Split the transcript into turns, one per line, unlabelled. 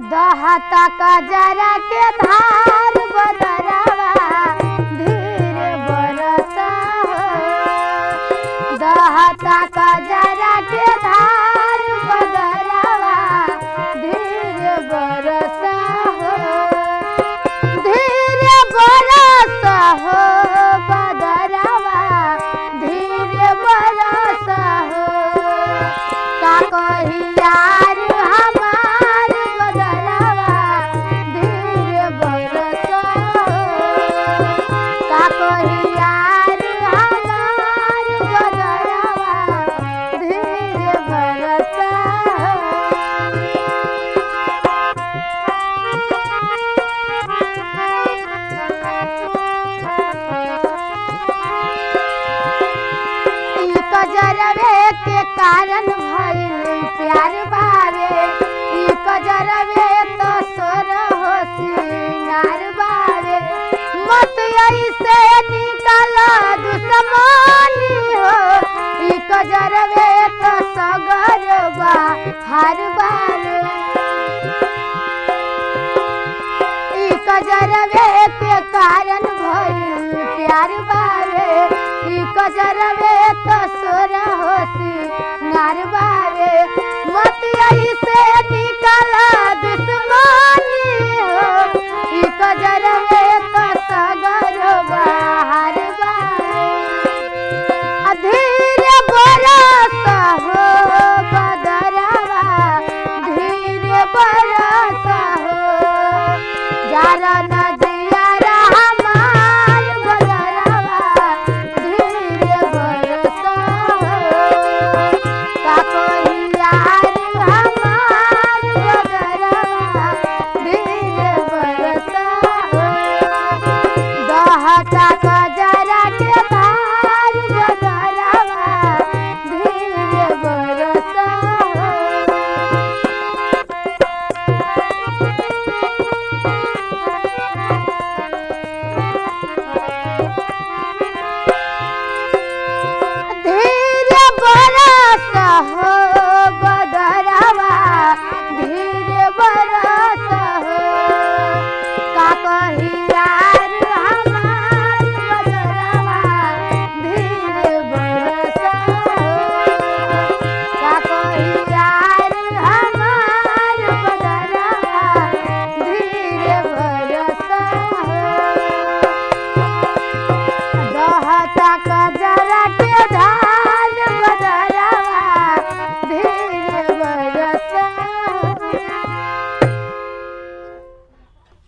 दहता कजरा के धार बदरवा धीरे बरसा हो। दहता कजरा के धार बदरवा धीरे बरसा हो। धीरे बरसा हो बदरवा धीरे बरसा हो। का कही यार हमार बदरवा धीरे बरसा हो। का कही यार हमार बदरवा धीरे बरसा हो। ई कजरवे के कारण भइल प्यार बारे। ई कजरवे तो सोर हो सिंगार बारे। मत ऐसे निकाल दुश्मनी हो। ई कजरवे तो सगर बाहर बारे। ई कजरवे के कारण भइल प्यार बारे। ई कजरवे तो सोर हो सिंगार बारे। मत ऐसे निकाल